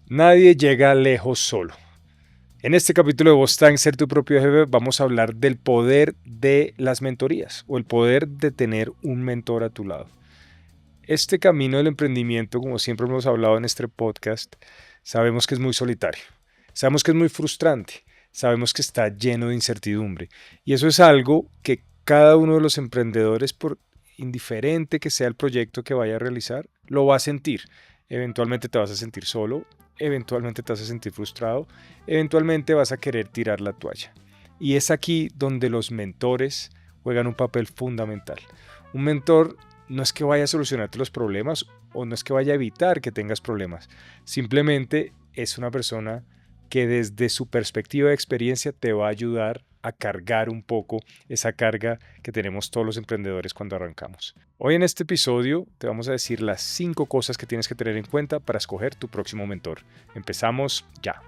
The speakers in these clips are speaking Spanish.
Nadie llega lejos solo. En este capítulo de Vos Tank, Ser tu propio jefe, vamos a hablar del poder de las mentorías o el poder de tener un mentor a tu lado. Este camino del emprendimiento, como siempre hemos hablado en este podcast, sabemos que es muy solitario, sabemos que es muy frustrante, sabemos que está lleno de incertidumbre. Y eso es algo que cada uno de los emprendedores, por indiferente que sea el proyecto que vaya a realizar, lo va a sentir. Eventualmente te vas a sentir solo, eventualmente te vas a sentir frustrado, eventualmente vas a querer tirar la toalla. Y es aquí donde los mentores juegan un papel fundamental. Un mentor no es que vaya a solucionarte los problemas o no es que vaya a evitar que tengas problemas. Simplemente es una persona que desde su perspectiva de experiencia te va a ayudar a cargar un poco esa carga que tenemos todos los emprendedores cuando arrancamos. Hoy en este episodio te vamos a decir las 5 cosas que tienes que tener en cuenta para escoger tu próximo mentor. Empezamos ya.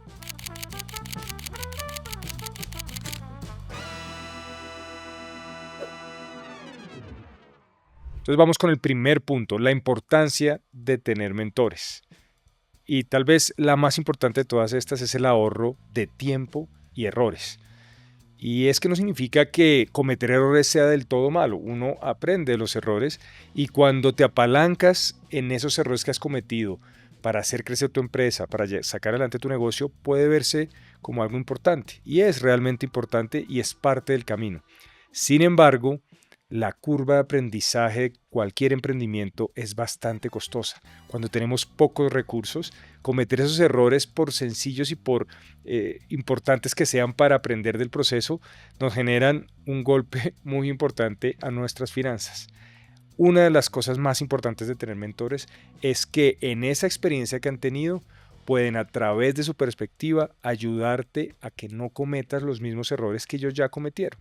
Entonces vamos con el primer punto, la importancia de tener mentores. Y tal vez la más importante de todas estas es el ahorro de tiempo y errores. Y es que no significa que cometer errores sea del todo malo. Uno aprende de los errores y cuando te apalancas en esos errores que has cometido para hacer crecer tu empresa, para sacar adelante tu negocio, puede verse como algo importante. Y es realmente importante y es parte del camino. Sin embargo, la curva de aprendizaje de cualquier emprendimiento es bastante costosa. Cuando tenemos pocos recursos, cometer esos errores, por sencillos y por importantes que sean para aprender del proceso, nos generan un golpe muy importante a nuestras finanzas. Una de las cosas más importantes de tener mentores es que en esa experiencia que han tenido pueden a través de su perspectiva ayudarte a que no cometas los mismos errores que ellos ya cometieron.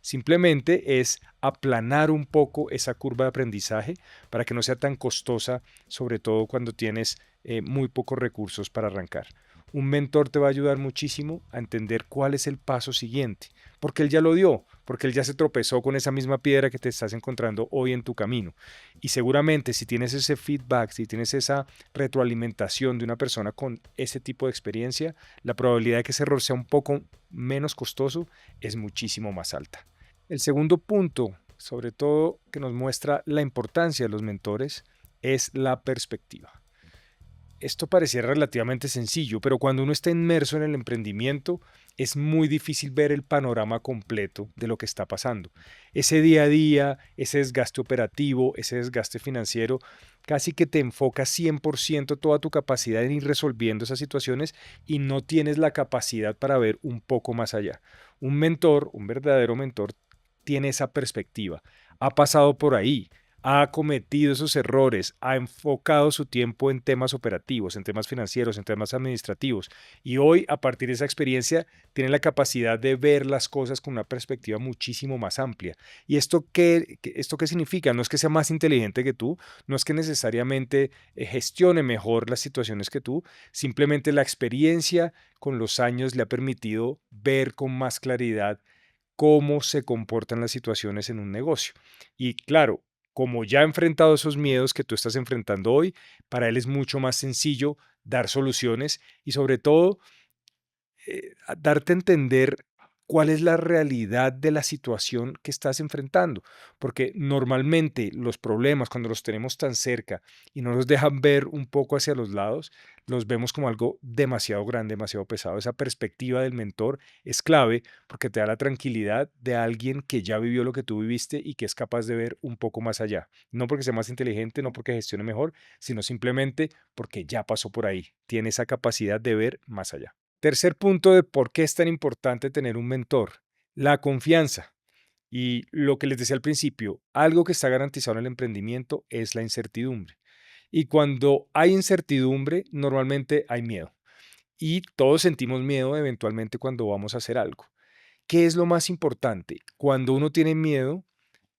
Simplemente es aplanar un poco esa curva de aprendizaje para que no sea tan costosa, sobre todo cuando tienes muy pocos recursos para arrancar. Un mentor te va a ayudar muchísimo a entender cuál es el paso siguiente, porque él ya lo dio, porque él ya se tropezó con esa misma piedra que te estás encontrando hoy en tu camino. Y seguramente si tienes ese feedback, si tienes esa retroalimentación de una persona con ese tipo de experiencia, la probabilidad de que ese error sea un poco menos costoso es muchísimo más alta. El segundo punto, sobre todo que nos muestra la importancia de los mentores, es la perspectiva. Esto pareciera relativamente sencillo, pero cuando uno está inmerso en el emprendimiento es muy difícil ver el panorama completo de lo que está pasando. Ese día a día, ese desgaste operativo, ese desgaste financiero, casi que te enfoca 100% toda tu capacidad en ir resolviendo esas situaciones y no tienes la capacidad para ver un poco más allá. Un mentor, un verdadero mentor, tiene esa perspectiva, ha pasado por ahí, ha cometido esos errores, ha enfocado su tiempo en temas operativos, en temas financieros, en temas administrativos. Y hoy, a partir de esa experiencia, tiene la capacidad de ver las cosas con una perspectiva muchísimo más amplia. ¿Y esto qué significa? No es que sea más inteligente que tú, no es que necesariamente gestione mejor las situaciones que tú, simplemente la experiencia con los años le ha permitido ver con más claridad cómo se comportan las situaciones en un negocio. Y claro, como ya ha enfrentado esos miedos que tú estás enfrentando hoy, para él es mucho más sencillo dar soluciones y sobre todo darte a entender cuál es la realidad de la situación que estás enfrentando, porque normalmente los problemas cuando los tenemos tan cerca y no los dejan ver un poco hacia los lados, los vemos como algo demasiado grande, demasiado pesado. Esa perspectiva del mentor es clave porque te da la tranquilidad de alguien que ya vivió lo que tú viviste y que es capaz de ver un poco más allá. No porque sea más inteligente, no porque gestione mejor, sino simplemente porque ya pasó por ahí. Tiene esa capacidad de ver más allá. Tercer punto de por qué es tan importante tener un mentor, la confianza. Y lo que les decía al principio, algo que está garantizado en el emprendimiento es la incertidumbre. Y cuando hay incertidumbre, normalmente hay miedo. Y todos sentimos miedo eventualmente cuando vamos a hacer algo. ¿Qué es lo más importante? Cuando uno tiene miedo,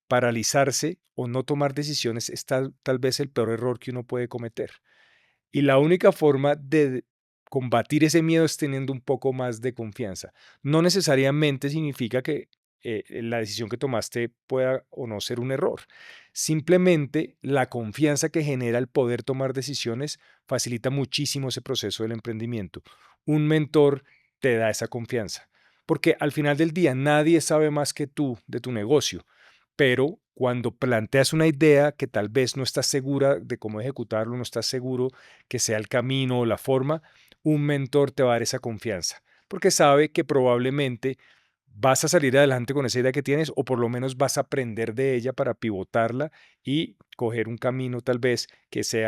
paralizarse o no tomar decisiones es tal vez el peor error que uno puede cometer. Y la única forma de combatir ese miedo es teniendo un poco más de confianza. No necesariamente significa que la decisión que tomaste pueda o no ser un error. Simplemente la confianza que genera el poder tomar decisiones facilita muchísimo ese proceso del emprendimiento. Un mentor te da esa confianza, porque al final del día nadie sabe más que tú de tu negocio, pero cuando planteas una idea que tal vez no estás segura de cómo ejecutarlo, no estás seguro que sea el camino o la forma, un mentor te va a dar esa confianza, porque sabe que probablemente vas a salir adelante con esa idea que tienes o por lo menos vas a aprender de ella para pivotarla y coger un camino tal vez que se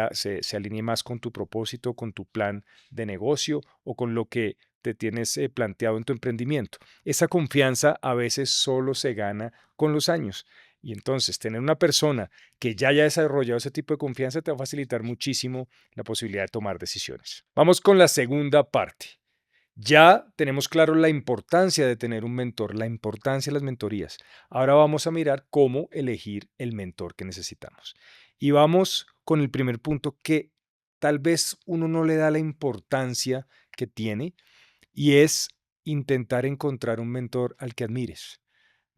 alinee más con tu propósito, con tu plan de negocio o con lo que te tienes planteado en tu emprendimiento. Esa confianza a veces solo se gana con los años. Y entonces tener una persona que ya haya desarrollado ese tipo de confianza te va a facilitar muchísimo la posibilidad de tomar decisiones. Vamos con la segunda parte. Ya tenemos claro la importancia de tener un mentor, la importancia de las mentorías. Ahora vamos a mirar cómo elegir el mentor que necesitamos. Y vamos con el primer punto que tal vez uno no le da la importancia que tiene y es intentar encontrar un mentor al que admires.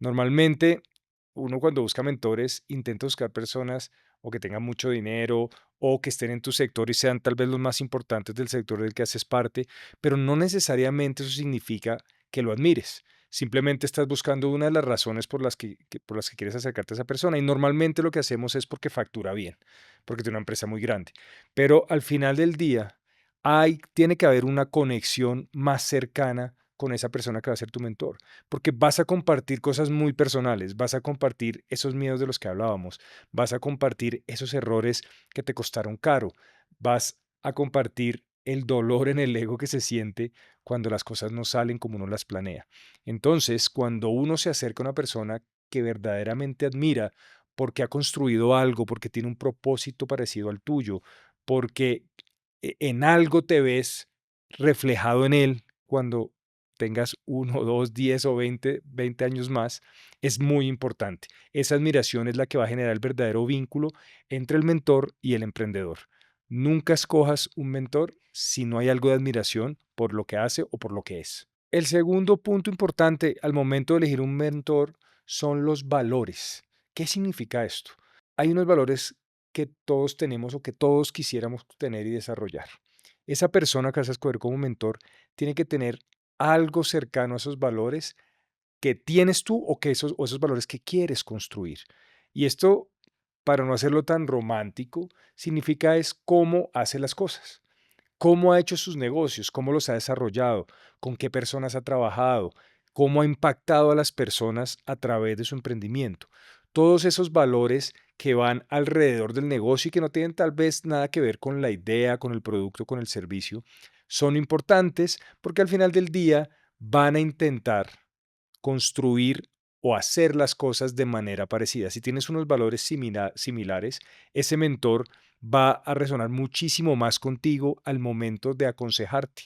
Normalmente, uno cuando busca mentores intenta buscar personas o que tengan mucho dinero o que estén en tu sector y sean tal vez los más importantes del sector del que haces parte, pero no necesariamente eso significa que lo admires. Simplemente estás buscando una de las razones por las por las que quieres acercarte a esa persona y normalmente lo que hacemos es porque factura bien, porque tiene una empresa muy grande. Pero al final del día tiene que haber una conexión más cercana con esa persona que va a ser tu mentor porque vas a compartir cosas muy personales, vas a compartir esos miedos de los que hablábamos, vas a compartir esos errores que te costaron caro, vas a compartir el dolor en el ego que se siente cuando las cosas no salen como uno las planea. Entonces, cuando uno se acerca a una persona que verdaderamente admira porque ha construido algo, porque tiene un propósito parecido al tuyo, porque en algo te ves reflejado en él cuando tengas uno, 2, 10 o veinte años más, es muy importante. Esa admiración es la que va a generar el verdadero vínculo entre el mentor y el emprendedor. Nunca escojas un mentor si no hay algo de admiración por lo que hace o por lo que es. El segundo punto importante al momento de elegir un mentor son los valores. ¿Qué significa esto? Hay unos valores que todos tenemos o que todos quisiéramos tener y desarrollar. Esa persona que vas a escoger como mentor tiene que tener algo cercano a esos valores que tienes tú o esos valores que quieres construir. Y esto, para no hacerlo tan romántico, significa es cómo hace las cosas, cómo ha hecho sus negocios, cómo los ha desarrollado, con qué personas ha trabajado, cómo ha impactado a las personas a través de su emprendimiento. Todos esos valores que van alrededor del negocio y que no tienen tal vez nada que ver con la idea, con el producto, con el servicio, son importantes porque al final del día van a intentar construir o hacer las cosas de manera parecida. Si tienes unos valores similares, ese mentor va a resonar muchísimo más contigo al momento de aconsejarte.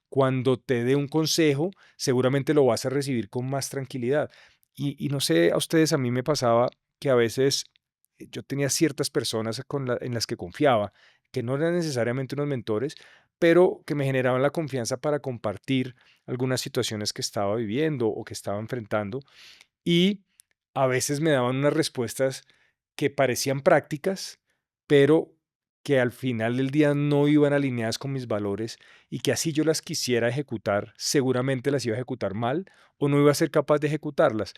Cuando te dé un consejo, seguramente lo vas a recibir con más tranquilidad. Y no sé, a ustedes, a mí me pasaba que a veces yo tenía ciertas personas en las que confiaba, que no eran necesariamente unos mentores, pero que me generaban la confianza para compartir algunas situaciones que estaba viviendo o que estaba enfrentando y a veces me daban unas respuestas que parecían prácticas, pero que al final del día no iban alineadas con mis valores y que así yo las quisiera ejecutar, seguramente las iba a ejecutar mal o no iba a ser capaz de ejecutarlas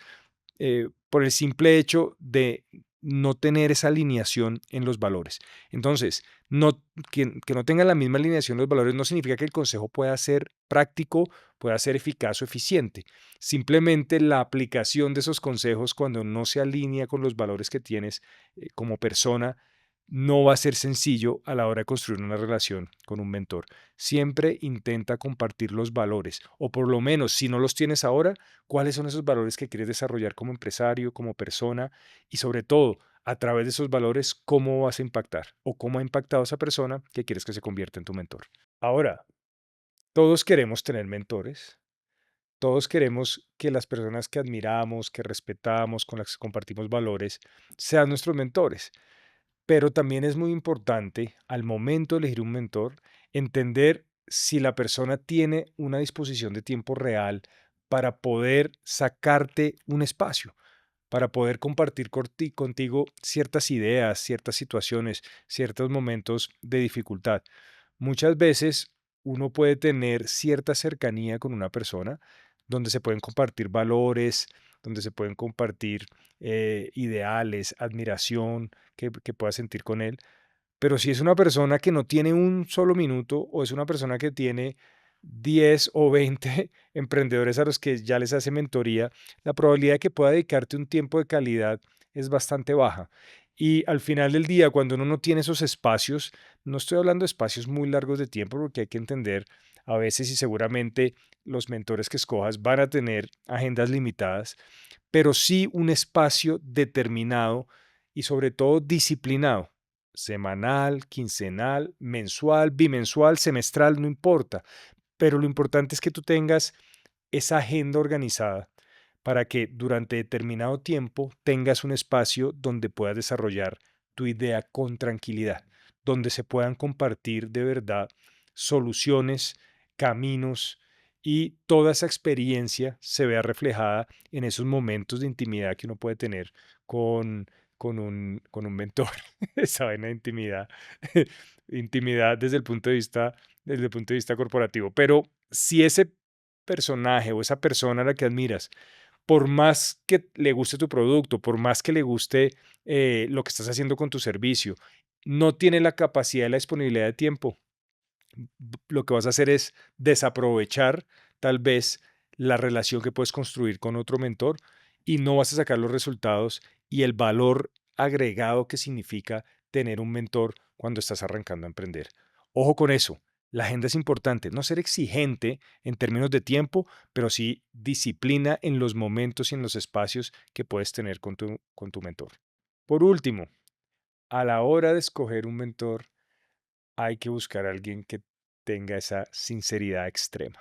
por el simple hecho de no tener esa alineación en los valores. Entonces, que no tengan la misma alineación los valores no significa que el consejo pueda ser práctico, pueda ser eficaz o eficiente. Simplemente la aplicación de esos consejos cuando no se alinea con los valores que tienes como persona, no va a ser sencillo a la hora de construir una relación con un mentor. Siempre intenta compartir los valores, o por lo menos, si no los tienes ahora, cuáles son esos valores que quieres desarrollar como empresario, como persona, y sobre todo, a través de esos valores, cómo vas a impactar o cómo ha impactado a esa persona que quieres que se convierta en tu mentor. Ahora, todos queremos tener mentores, todos queremos que las personas que admiramos, que respetamos, con las que compartimos valores, sean nuestros mentores. Pero también es muy importante al momento de elegir un mentor entender si la persona tiene una disposición de tiempo real para poder sacarte un espacio, para poder compartir contigo ciertas ideas, ciertas situaciones, ciertos momentos de dificultad. Muchas veces uno puede tener cierta cercanía con una persona donde se pueden compartir valores, donde se pueden compartir ideales, admiración que puedas sentir con él. Pero si es una persona que no tiene un solo minuto o es una persona que tiene 10 o 20 emprendedores a los que ya les hace mentoría, la probabilidad de que pueda dedicarte un tiempo de calidad es bastante baja. Y al final del día, cuando uno no tiene esos espacios, no estoy hablando de espacios muy largos de tiempo, porque hay que entender a veces y seguramente los mentores que escojas van a tener agendas limitadas, pero sí un espacio determinado y sobre todo disciplinado, semanal, quincenal, mensual, bimensual, semestral, no importa, pero lo importante es que tú tengas esa agenda organizada para que durante determinado tiempo tengas un espacio donde puedas desarrollar tu idea con tranquilidad, donde se puedan compartir de verdad soluciones, caminos y toda esa experiencia se vea reflejada en esos momentos de intimidad que uno puede tener con, con un mentor. Esa vaina de intimidad, intimidad desde el punto de vista corporativo. Pero si ese personaje o esa persona a la que admiras, por más que le guste tu producto, por más que le guste lo que estás haciendo con tu servicio, no tiene la capacidad y la disponibilidad de tiempo, lo que vas a hacer es desaprovechar tal vez la relación que puedes construir con otro mentor y no vas a sacar los resultados y el valor agregado que significa tener un mentor cuando estás arrancando a emprender. Ojo con eso. La agenda es importante, no ser exigente en términos de tiempo, pero sí disciplina en los momentos y en los espacios que puedes tener con tu mentor. Por último, a la hora de escoger un mentor, hay que buscar a alguien que tenga esa sinceridad extrema.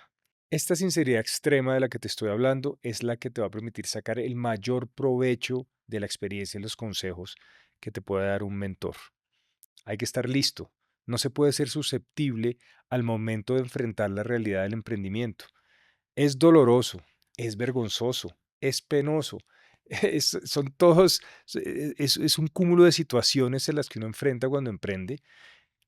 Esta sinceridad extrema de la que te estoy hablando es la que te va a permitir sacar el mayor provecho de la experiencia y los consejos que te puede dar un mentor. Hay que estar listo. No se puede ser susceptible al momento de enfrentar la realidad del emprendimiento. Es doloroso, es vergonzoso, es penoso. Son todos, es un cúmulo de situaciones en las que uno enfrenta cuando emprende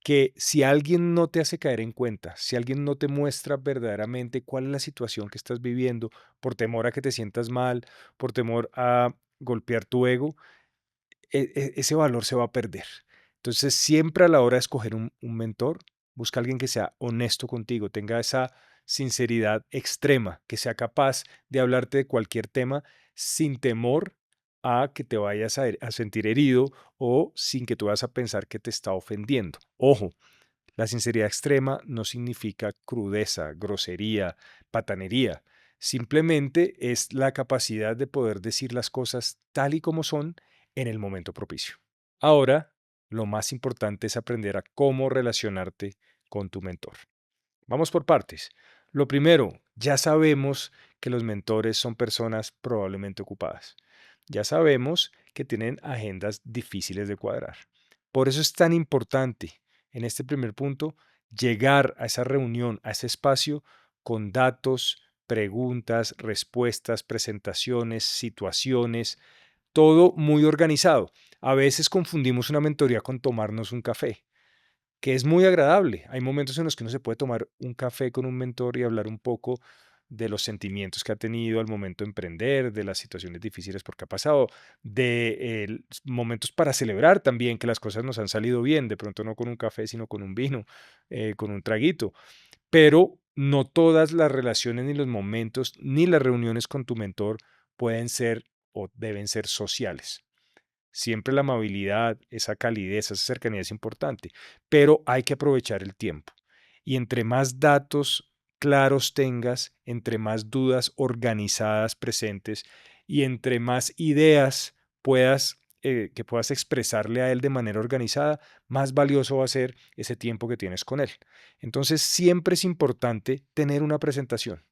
que si alguien no te hace caer en cuenta, si alguien no te muestra verdaderamente cuál es la situación que estás viviendo, por temor a que te sientas mal, por temor a golpear tu ego, ese valor se va a perder. Entonces, siempre a la hora de escoger un mentor, busca a alguien que sea honesto contigo, tenga esa sinceridad extrema, que sea capaz de hablarte de cualquier tema sin temor a que te vayas a sentir herido o sin que tú vayas a pensar que te está ofendiendo. Ojo, la sinceridad extrema no significa crudeza, grosería, patanería. Simplemente es la capacidad de poder decir las cosas tal y como son en el momento propicio. Ahora, lo más importante es aprender a cómo relacionarte con tu mentor. Vamos por partes. Lo primero, ya sabemos que los mentores son personas probablemente ocupadas. Ya sabemos que tienen agendas difíciles de cuadrar. Por eso es tan importante en este primer punto llegar a esa reunión, a ese espacio con datos, preguntas, respuestas, presentaciones, situaciones, todo muy organizado. A veces confundimos una mentoría con tomarnos un café, que es muy agradable. Hay momentos en los que uno se puede tomar un café con un mentor y hablar un poco de los sentimientos que ha tenido al momento de emprender, de las situaciones difíciles porque ha pasado, de momentos para celebrar también que las cosas nos han salido bien, de pronto no con un café, sino con un vino, con un traguito. Pero no todas las relaciones, ni los momentos, ni las reuniones con tu mentor pueden ser o deben ser sociales. Siempre la amabilidad, esa calidez, esa cercanía es importante, pero hay que aprovechar el tiempo. Y entre más datos claros tengas, entre más dudas organizadas presentes y entre más ideas que puedas expresarle a él de manera organizada, más valioso va a ser ese tiempo que tienes con él. Entonces, siempre es importante tener una presentación,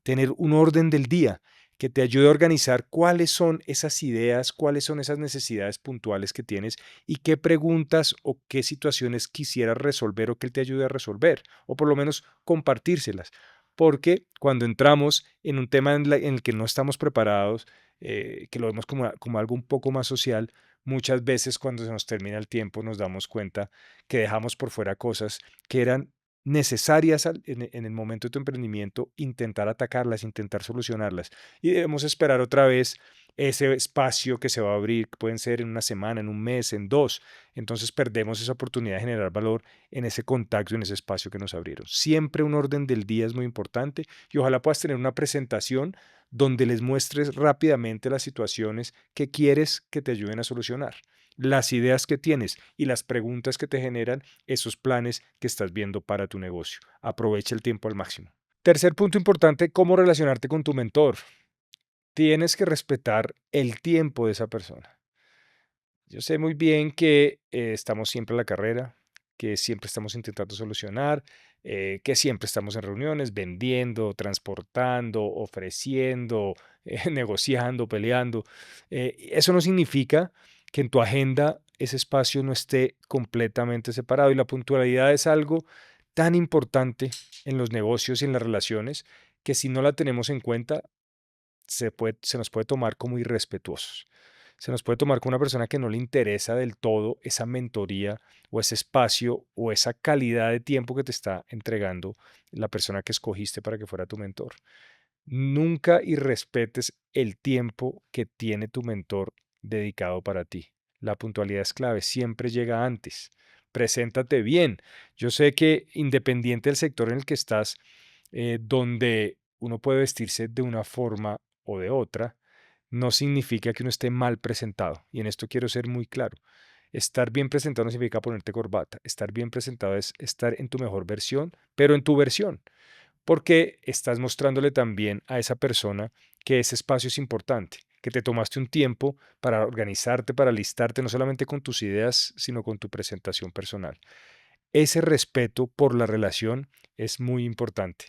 tener un orden del día que te ayude a organizar cuáles son esas ideas, cuáles son esas necesidades puntuales que tienes y qué preguntas o qué situaciones quisieras resolver o que él te ayude a resolver, o por lo menos compartírselas. porque cuando entramos en un tema en el que no estamos preparados, que lo vemos como algo un poco más social, muchas veces cuando se nos termina el tiempo nos damos cuenta que dejamos por fuera cosas que eran necesarias en el momento de tu emprendimiento, intentar atacarlas, intentar solucionarlas. Y debemos esperar otra vez ese espacio que se va a abrir, que pueden ser en una semana, en un mes, en dos. Entonces perdemos esa oportunidad de generar valor en ese contacto, en ese espacio que nos abrieron. Siempre un orden del día es muy importante y ojalá puedas tener una presentación donde les muestres rápidamente las situaciones que quieres que te ayuden a solucionar, las ideas que tienes y las preguntas que te generan esos planes que estás viendo para tu negocio. Aprovecha el tiempo al máximo. Tercer punto importante, cómo relacionarte con tu mentor. Tienes que respetar el tiempo de esa persona. Yo sé muy bien que estamos siempre en la carrera, que siempre estamos intentando solucionar, que siempre estamos en reuniones, vendiendo, transportando, ofreciendo, negociando, peleando. Eso no significa que en tu agenda ese espacio no esté completamente separado y la puntualidad es algo tan importante en los negocios y en las relaciones que si no la tenemos en cuenta se nos puede tomar como irrespetuosos. Se nos puede tomar como una persona que no le interesa del todo esa mentoría o ese espacio o esa calidad de tiempo que te está entregando la persona que escogiste para que fuera tu mentor. Nunca irrespetes el tiempo que tiene tu mentor dedicado para ti. La puntualidad es clave, siempre llega antes. Preséntate bien. Yo sé que independiente del sector en el que estás, donde uno puede vestirse de una forma o de otra, no significa que uno esté mal presentado. Y en esto quiero ser muy claro. Estar bien presentado no significa ponerte corbata. Estar bien presentado es estar en tu mejor versión, pero en tu versión, porque estás mostrándole también a esa persona que ese espacio es importante, que te tomaste un tiempo para organizarte, para listarte, no solamente con tus ideas, sino con tu presentación personal. Ese respeto por la relación es muy importante.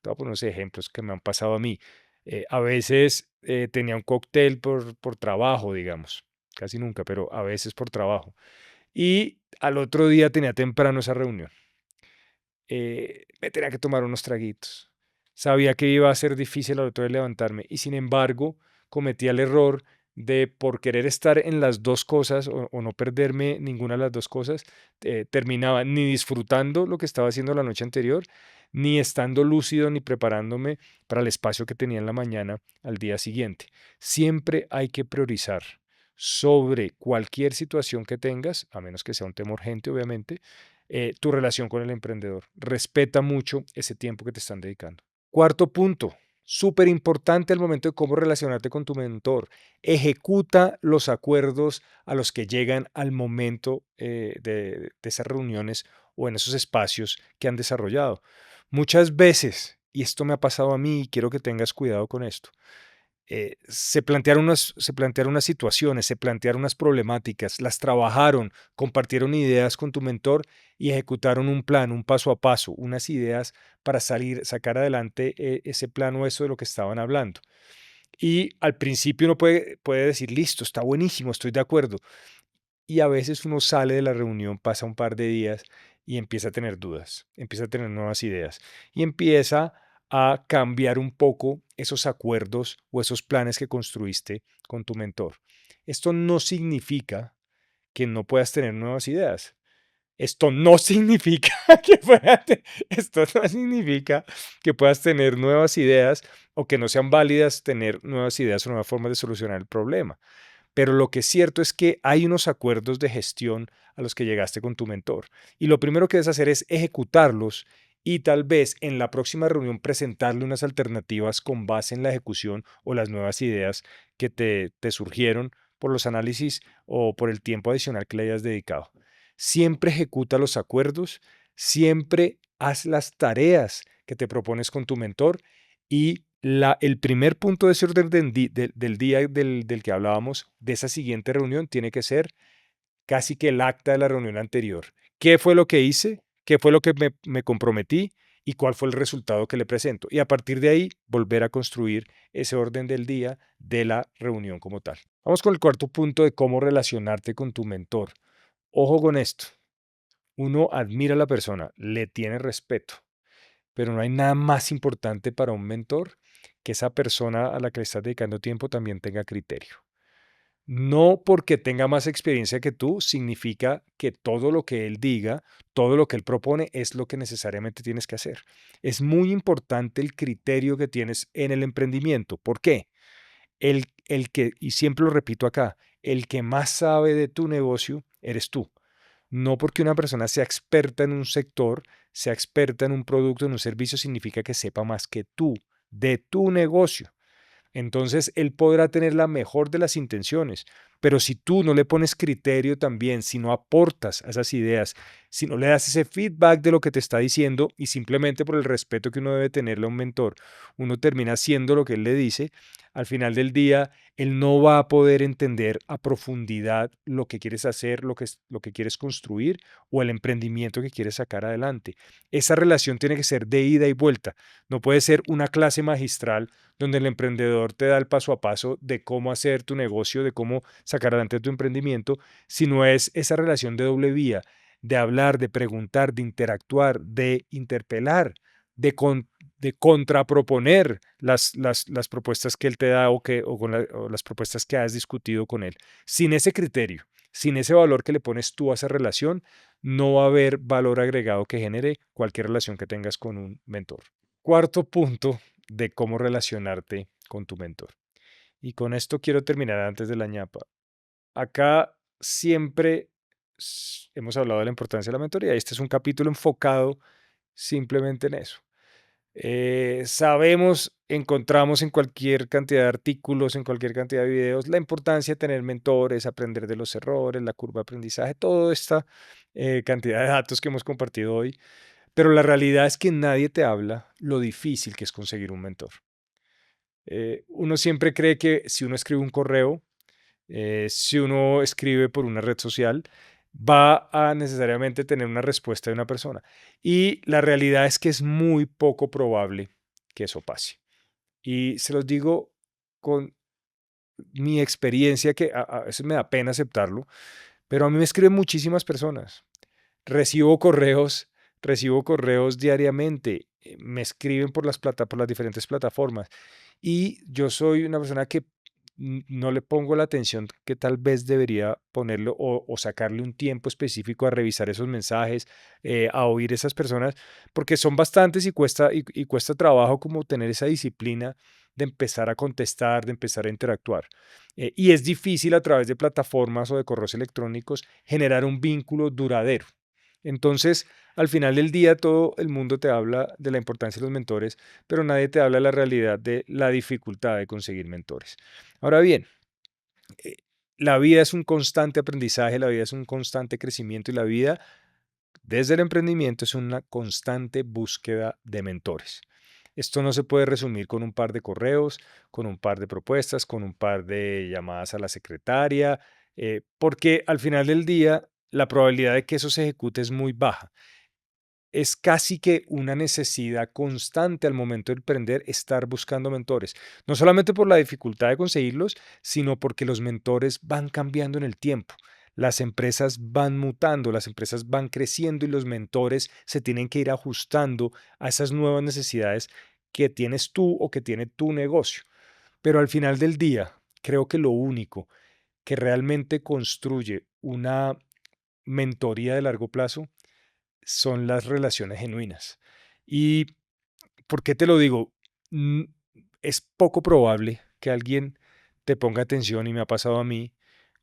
Te voy a poner unos ejemplos que me han pasado a mí. A veces tenía un cóctel por trabajo, digamos, casi nunca, pero a veces por trabajo. Y al otro día tenía temprano esa reunión. Me tenía que tomar unos traguitos. Sabía que iba a ser difícil al otro día levantarme y sin embargo cometía el error de por querer estar en las dos cosas o no perderme ninguna de las dos cosas, terminaba ni disfrutando lo que estaba haciendo la noche anterior, ni estando lúcido, ni preparándome para el espacio que tenía en la mañana al día siguiente. Siempre hay que priorizar sobre cualquier situación que tengas, a menos que sea un tema urgente, obviamente, tu relación con el emprendedor. Respeta mucho ese tiempo que te están dedicando. Cuarto punto, súper importante al momento de cómo relacionarte con tu mentor. Ejecuta los acuerdos a los que llegan al momento de esas reuniones o en esos espacios que han desarrollado. Muchas veces, y esto me ha pasado a mí y quiero que tengas cuidado con esto, se plantearon unas situaciones, se plantearon unas problemáticas, las trabajaron, compartieron ideas con tu mentor y ejecutaron un plan, un paso a paso, unas ideas para sacar adelante ese plan o eso de lo que estaban hablando. Y al principio uno puede decir, listo, está buenísimo, estoy de acuerdo. Y a veces uno sale de la reunión, pasa un par de días y empieza a tener dudas, empieza a tener nuevas ideas y empieza a cambiar un poco esos acuerdos o esos planes que construiste con tu mentor. Esto no significa que no puedas tener nuevas ideas. Esto no significa esto no significa que puedas tener nuevas ideas o que no sean válidas tener nuevas ideas o nuevas formas de solucionar el problema. Pero lo que es cierto es que hay unos acuerdos de gestión a los que llegaste con tu mentor. Y lo primero que debes hacer es ejecutarlos y tal vez en la próxima reunión presentarle unas alternativas con base en la ejecución o las nuevas ideas que te surgieron por los análisis o por el tiempo adicional que le hayas dedicado. Siempre ejecuta los acuerdos, siempre haz las tareas que te propones con tu mentor y el primer punto de ese orden del día del que hablábamos, de esa siguiente reunión, tiene que ser casi que el acta de la reunión anterior. ¿Qué fue lo que hice? ¿Qué fue lo que me comprometí? ¿Y cuál fue el resultado que le presento? Y a partir de ahí, volver a construir ese orden del día de la reunión como tal. Vamos con el cuarto punto de cómo relacionarte con tu mentor. Ojo con esto. Uno admira a la persona, le tiene respeto, pero no hay nada más importante para un mentor que esa persona a la que le estás dedicando tiempo también tenga criterio. No porque tenga más experiencia que tú significa que todo lo que él diga, todo lo que él propone es lo que necesariamente tienes que hacer. Es muy importante el criterio que tienes en el emprendimiento. ¿Por qué? El que, y siempre lo repito acá, el que más sabe de tu negocio eres tú. No porque una persona sea experta en un sector, sea experta en un producto, en un servicio, significa que sepa más que tú de tu negocio. Entonces, él podrá tener la mejor de las intenciones, pero si tú no le pones criterio también, si no aportas a esas ideas, si no le das ese feedback de lo que te está diciendo y simplemente por el respeto que uno debe tenerle a un mentor, uno termina haciendo lo que él le dice, al final del día, él no va a poder entender a profundidad lo que quieres hacer, lo que quieres construir o el emprendimiento que quieres sacar adelante. Esa relación tiene que ser de ida y vuelta. No puede ser una clase magistral donde el emprendedor te da el paso a paso de cómo hacer tu negocio, de cómo sacar adelante tu emprendimiento, sino es esa relación de doble vía, de hablar, de preguntar, de interactuar, de interpelar, de, de contraproponer las propuestas que él te da o las propuestas que has discutido con él. Sin ese criterio, sin ese valor que le pones tú a esa relación, no va a haber valor agregado que genere cualquier relación que tengas con un mentor. Cuarto punto de cómo relacionarte con tu mentor. Y con esto quiero terminar antes de la ñapa. Acá siempre hemos hablado de la importancia de la mentoría y este es un capítulo enfocado simplemente en eso. Sabemos, encontramos en cualquier cantidad de artículos, en cualquier cantidad de videos, la importancia de tener mentores, aprender de los errores, la curva de aprendizaje, toda esta cantidad de datos que hemos compartido hoy. Pero la realidad es que nadie te habla lo difícil que es conseguir un mentor. Uno siempre cree que si uno escribe un correo, si uno escribe por una red social, va a necesariamente tener una respuesta de una persona. Y la realidad es que es muy poco probable que eso pase. Y se los digo con mi experiencia, que a veces me da pena aceptarlo, pero a mí me escriben muchísimas personas. Recibo correos, recibo correos diariamente, me escriben por las diferentes plataformas y yo soy una persona que no le pongo la atención que tal vez debería ponerlo o sacarle un tiempo específico a revisar esos mensajes, a oír esas personas, porque son bastantes y cuesta trabajo como tener esa disciplina de empezar a contestar, de empezar a interactuar. Y es difícil a través de plataformas o de correos electrónicos generar un vínculo duradero. Entonces, al final del día, todo el mundo te habla de la importancia de los mentores, pero nadie te habla de la realidad de la dificultad de conseguir mentores. Ahora bien, eh, la vida es un constante aprendizaje, la vida es un constante crecimiento y la vida, desde el emprendimiento, es una constante búsqueda de mentores. Esto no se puede resumir con un par de correos, con un par de propuestas, con un par de llamadas a la secretaria, porque al final del día la probabilidad de que eso se ejecute es muy baja. Es casi que una necesidad constante al momento de emprender estar buscando mentores, no solamente por la dificultad de conseguirlos, sino porque los mentores van cambiando en el tiempo. Las empresas van mutando, las empresas van creciendo y los mentores se tienen que ir ajustando a esas nuevas necesidades que tienes tú o que tiene tu negocio. Pero al final del día, creo que lo único que realmente construye una mentoría de largo plazo son las relaciones genuinas. ¿Y por qué te lo digo? Mm, Es poco probable que alguien te ponga atención, y me ha pasado a mí,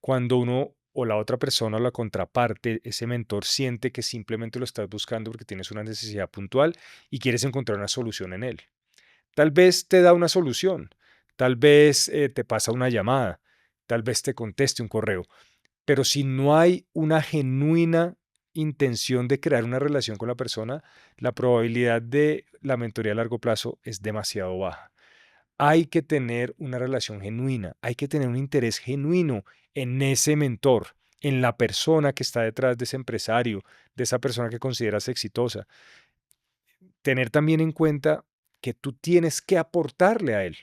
cuando uno o la otra persona o la contraparte, ese mentor, siente que simplemente lo estás buscando porque tienes una necesidad puntual y quieres encontrar una solución en él. Tal vez te da una solución, tal vez te pasa una llamada, tal vez te conteste un correo, pero si no hay una genuina intención de crear una relación con la persona, la probabilidad de la mentoría a largo plazo es demasiado baja. Hay que tener una relación genuina, hay que tener un interés genuino en ese mentor, en la persona que está detrás de ese empresario, de esa persona que consideras exitosa. Tener también en cuenta que tú tienes que aportarle a él,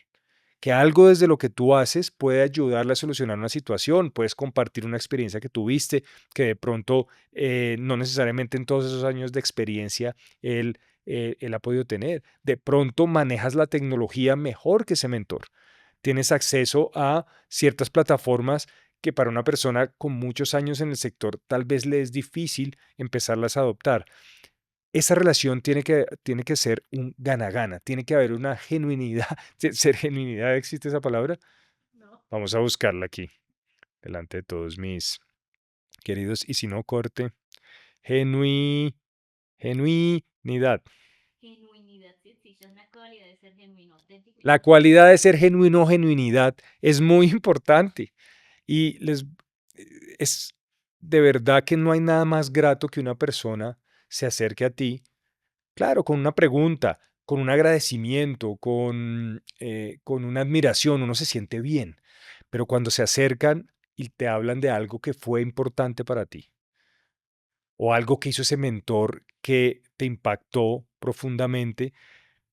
que algo desde lo que tú haces puede ayudarle a solucionar una situación, puedes compartir una experiencia que tuviste, que de pronto no necesariamente en todos esos años de experiencia él él ha podido tener. De pronto manejas la tecnología mejor que ese mentor. Tienes acceso a ciertas plataformas que para una persona con muchos años en el sector tal vez le es difícil empezarlas a adoptar. Esa relación tiene que ser un gana-gana, tiene que haber una genuinidad. ¿Ser genuinidad existe esa palabra? Vamos a buscarla aquí, delante de todos mis queridos, y si no, corte. Genui, genuinidad. La cualidad de ser genuino o genuinidad es muy importante y es de verdad que no hay nada más grato que una persona se acerque a ti, claro, con una pregunta, con un agradecimiento, con una admiración, uno se siente bien, pero cuando se acercan y te hablan de algo que fue importante para ti o algo que hizo ese mentor que te impactó profundamente,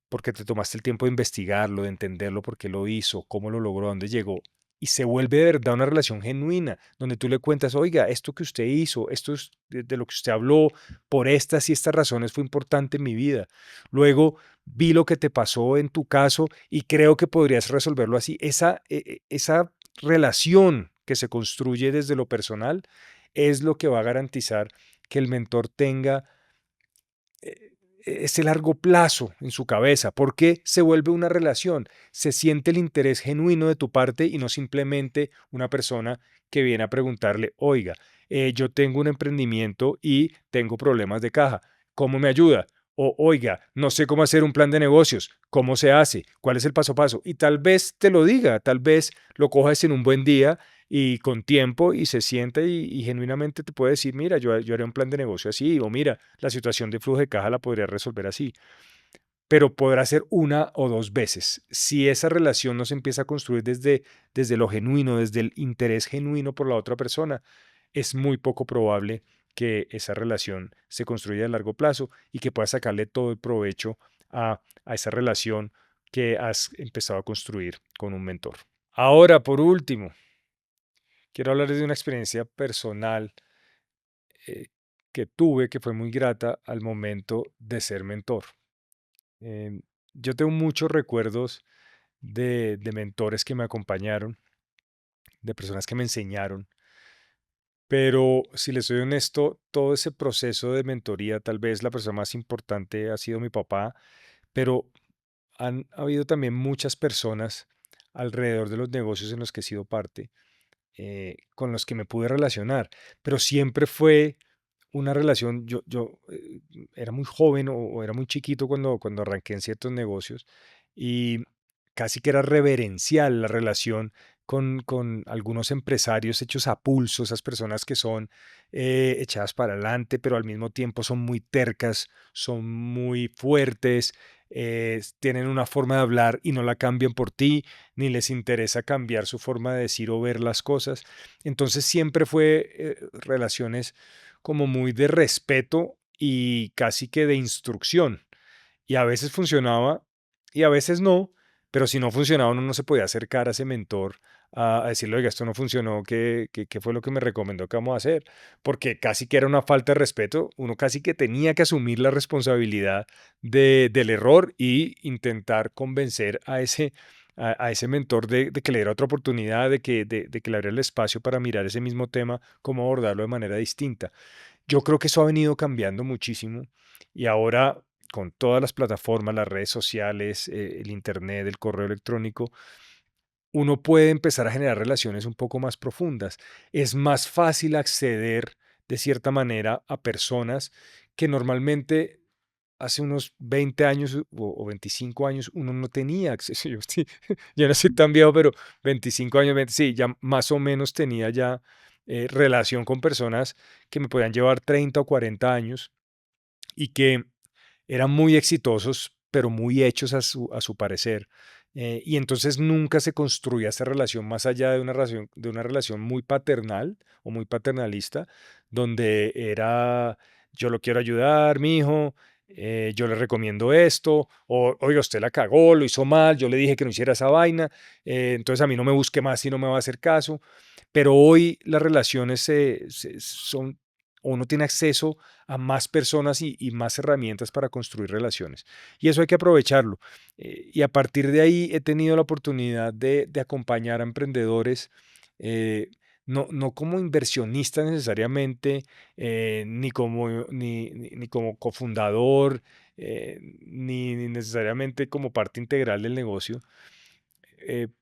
porque te tomaste el tiempo de investigarlo, de entenderlo, por qué lo hizo, cómo lo logró, dónde llegó. Y se vuelve de verdad una relación genuina, donde tú le cuentas, oiga, esto que usted hizo, esto es de lo que usted habló, por estas y estas razones fue importante en mi vida. Luego vi lo que te pasó en tu caso y creo que podrías resolverlo así. Esa relación que se construye desde lo personal es lo que va a garantizar que el mentor tenga eh, ese largo plazo en su cabeza, porque se vuelve una relación, se siente el interés genuino de tu parte y no simplemente una persona que viene a preguntarle, oiga, yo tengo un emprendimiento y tengo problemas de caja, ¿cómo me ayuda? O oiga, no sé cómo hacer un plan de negocios, ¿cómo se hace? ¿Cuál es el paso a paso? Y tal vez te lo diga, tal vez lo cojas en un buen día y con tiempo y se sienta y genuinamente te puede decir, mira, yo haré un plan de negocio así, o mira, la situación de flujo de caja la podría resolver así, pero podrá ser una o dos veces. Si esa relación no se empieza a construir desde lo genuino, desde el interés genuino por la otra persona, es muy poco probable que esa relación se construya a largo plazo y que puedas sacarle todo el provecho a esa relación que has empezado a construir con un mentor. Ahora, por último, quiero hablar de una experiencia personal eh, que tuve que fue muy grata al momento de ser mentor. Em, yo tengo muchos recuerdos de mentores que me acompañaron, de personas que me enseñaron, pero si les soy honesto, todo ese proceso de mentoría, tal vez la persona más importante ha sido mi papá, pero han habido también muchas personas alrededor de los negocios en los que he sido parte, con los que me pude relacionar, pero siempre fue una relación, yo era muy joven o era muy chiquito cuando arranqué en ciertos negocios y casi que era reverencial la relación con algunos empresarios hechos a pulso, esas personas que son echadas para adelante, pero al mismo tiempo son muy tercas, son muy fuertes, tienen una forma de hablar y no la cambian por ti, ni les interesa cambiar su forma de decir o ver las cosas. Entonces siempre fue relaciones como muy de respeto y casi que de instrucción. Y a veces funcionaba y a veces no, pero si no funcionaba uno no se podía acercar a ese mentor a decirle, oiga, esto no funcionó, ¿qué fue lo que me recomendó que vamos a hacer? Porque casi que era una falta de respeto, uno casi que tenía que asumir la responsabilidad del error y intentar convencer a ese mentor de que le diera otra oportunidad, de que le abriera el espacio para mirar ese mismo tema, cómo abordarlo de manera distinta. Yo creo que eso ha venido cambiando muchísimo y ahora con todas las plataformas, las redes sociales, el internet, el correo electrónico, uno puede empezar a generar relaciones un poco más profundas. Es más fácil acceder de cierta manera a personas que normalmente hace unos 20 años o 25 años uno no tenía acceso. Yo no soy tan viejo, pero 25 años, 20, sí, ya más o menos tenía ya relación con personas que me podían llevar 30 o 40 años y que eran muy exitosos, pero muy hechos a su parecer. Y entonces nunca se construía esa relación más allá de una relación muy paternal o muy paternalista, donde era yo lo quiero ayudar, mi hijo, yo le recomiendo esto, o oiga, usted la cagó, lo hizo mal, yo le dije que no hiciera esa vaina, entonces a mí no me busque más si no me va a hacer caso. Pero hoy las relaciones son uno tiene acceso a más personas y más herramientas para construir relaciones. Y eso hay que aprovecharlo. Y a partir de ahí he tenido la oportunidad de acompañar a emprendedores, eh, no como inversionista necesariamente, ni como cofundador, ni necesariamente como parte integral del negocio,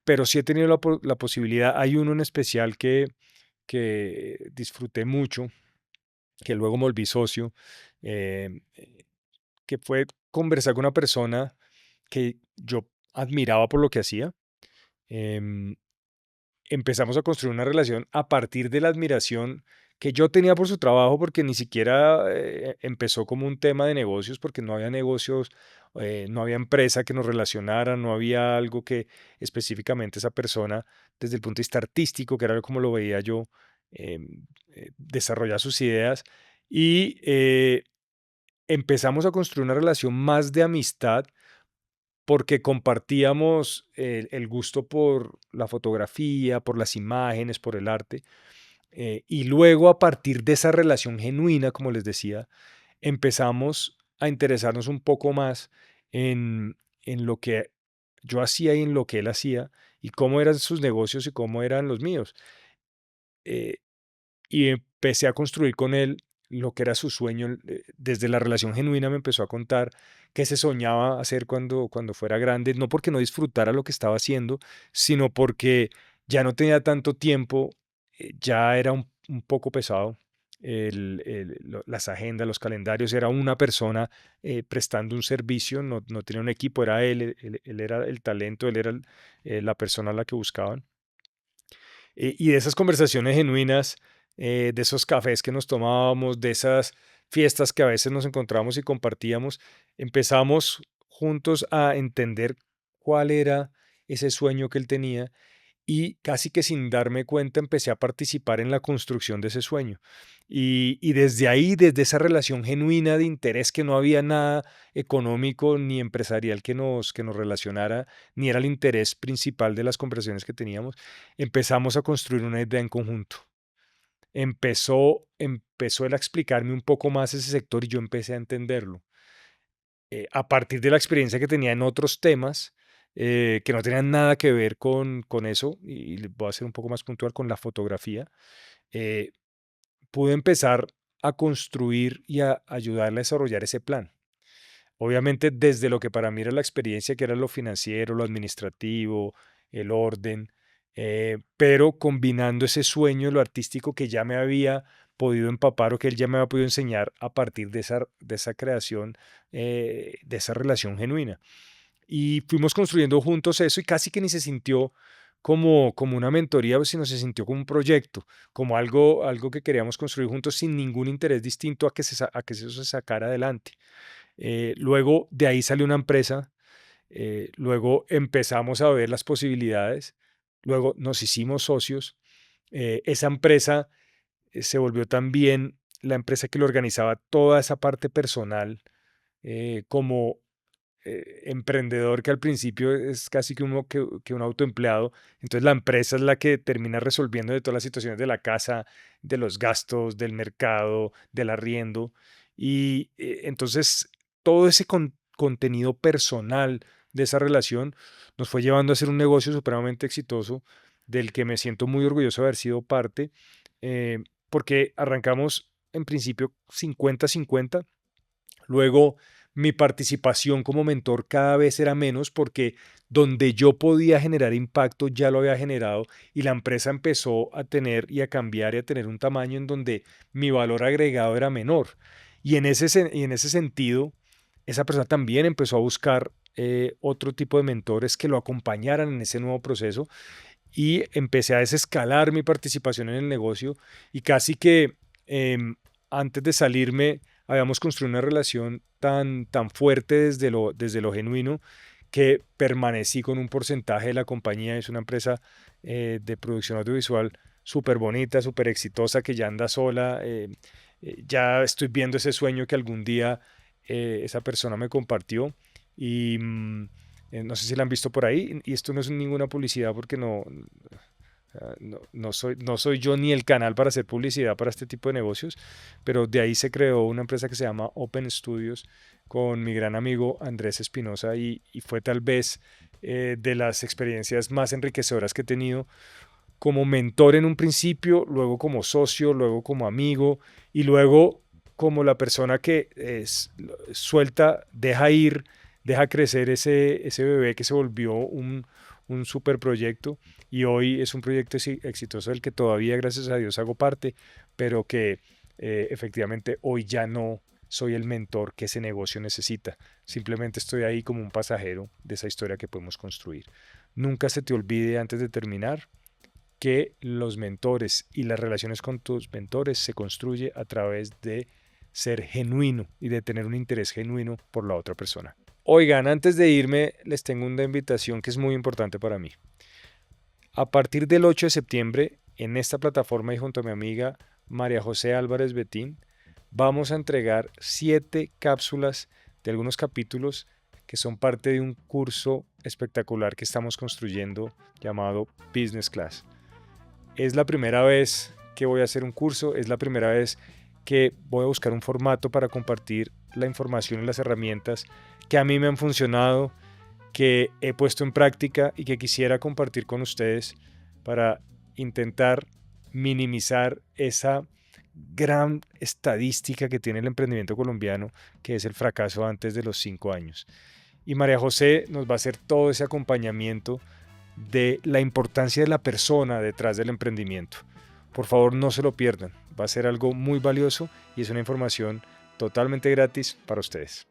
pero sí he tenido la posibilidad. Hay uno en especial que disfruté mucho, que luego me volví socio, que fue conversar con una persona que yo admiraba por lo que hacía. em, Empezamos a construir una relación a partir de la admiración que yo tenía por su trabajo, porque ni siquiera empezó como un tema de negocios, porque no había negocios, no había empresa que nos relacionara, no había algo que específicamente esa persona, desde el punto de vista artístico, que era como lo veía yo, desarrollar sus ideas. Y empezamos a construir una relación más de amistad porque compartíamos el gusto por la fotografía, por las imágenes, por el arte. Y luego, a partir de esa relación genuina, como les decía, empezamos a interesarnos un poco más en lo que yo hacía y en lo que él hacía, y cómo eran sus negocios y cómo eran los míos. Eh, y empecé a construir con él lo que era su sueño. Desde la relación genuina me empezó a contar qué se soñaba hacer cuando fuera grande, no porque no disfrutara lo que estaba haciendo, sino porque ya no tenía tanto tiempo, ya era un poco pesado. Las agendas, los calendarios, era una persona prestando un servicio, no tenía un equipo, era él era el talento, él era la persona a la que buscaban. Y de esas conversaciones genuinas, de esos cafés que nos tomábamos, de esas fiestas que a veces nos encontramos y compartíamos, empezamos juntos a entender cuál era ese sueño que él tenía, y casi que sin darme cuenta empecé a participar en la construcción de ese sueño. Y desde ahí, desde esa relación genuina de interés, que no había nada económico ni empresarial que nos relacionara, ni era el interés principal de las conversaciones que teníamos, empezamos a construir una idea en conjunto. Empezó él a explicarme un poco más ese sector y yo empecé a entenderlo. A partir de la experiencia que tenía en otros temas, que no tenían nada que ver con eso, y les voy a ser un poco más puntual con la fotografía, eh, pude empezar a construir y a ayudarle a desarrollar ese plan. Obviamente desde lo que para mí era la experiencia, que era lo financiero, lo administrativo, el orden, pero combinando ese sueño, lo artístico que ya me había podido empapar, o que él ya me había podido enseñar a partir de esa creación, de esa relación genuina. Y fuimos construyendo juntos eso, y casi que ni se sintió como una mentoría, sino se sintió como un proyecto, como algo que queríamos construir juntos sin ningún interés distinto a que eso se sacara adelante. Luego de ahí salió una empresa, luego empezamos a ver las posibilidades, luego nos hicimos socios. Esa empresa se volvió también la empresa que le organizaba toda esa parte personal, como emprendedor, que al principio es casi que un autoempleado. Entonces la empresa es la que termina resolviendo de todas las situaciones de la casa, de los gastos, del mercado, del arriendo. Y entonces todo ese contenido personal de esa relación nos fue llevando a hacer un negocio supremamente exitoso, del que me siento muy orgulloso de haber sido parte, porque arrancamos en principio 50-50. Luego, mi participación como mentor cada vez era menos, porque donde yo podía generar impacto ya lo había generado, y la empresa empezó a tener y a cambiar y a tener un tamaño en donde mi valor agregado era menor. Y en ese sentido, esa persona también empezó a buscar otro tipo de mentores que lo acompañaran en ese nuevo proceso, y empecé a desescalar mi participación en el negocio, y casi que antes de salirme habíamos construido una relación tan fuerte desde lo genuino, que permanecí con un porcentaje de la compañía. Es una empresa de producción audiovisual súper bonita, súper exitosa, que ya anda sola. Ya estoy viendo ese sueño que algún día esa persona me compartió, y no sé si la han visto por ahí, y esto no es ninguna publicidad porque No soy yo ni el canal para hacer publicidad para este tipo de negocios, pero de ahí se creó una empresa que se llama Open Studios con mi gran amigo Andrés Espinosa y fue tal vez de las experiencias más enriquecedoras que he tenido como mentor en un principio, luego como socio, luego como amigo y luego como la persona que suelta, deja ir, deja crecer ese bebé que se volvió un super proyecto y hoy es un proyecto exitoso del que todavía, gracias a Dios, hago parte, pero que efectivamente hoy ya no soy el mentor que ese negocio necesita. Simplemente estoy ahí como un pasajero de esa historia que podemos construir. Nunca se te olvide antes de terminar que los mentores y las relaciones con tus mentores se construye a través de ser genuino y de tener un interés genuino por la otra persona. Oigan, antes de irme, les tengo una invitación que es muy importante para mí. A partir del 8 de septiembre, en esta plataforma y junto a mi amiga María José Álvarez Betín, vamos a entregar 7 cápsulas de algunos capítulos que son parte de un curso espectacular que estamos construyendo llamado Business Class. Es la primera vez que voy a hacer un curso, es la primera vez que voy a buscar un formato para compartir la información y las herramientas que a mí me han funcionado, que he puesto en práctica y que quisiera compartir con ustedes para intentar minimizar esa gran estadística que tiene el emprendimiento colombiano, que es el fracaso antes de los 5 años. Y María José nos va a hacer todo ese acompañamiento de la importancia de la persona detrás del emprendimiento. Por favor, no se lo pierdan. Va a ser algo muy valioso y es una información totalmente gratis para ustedes.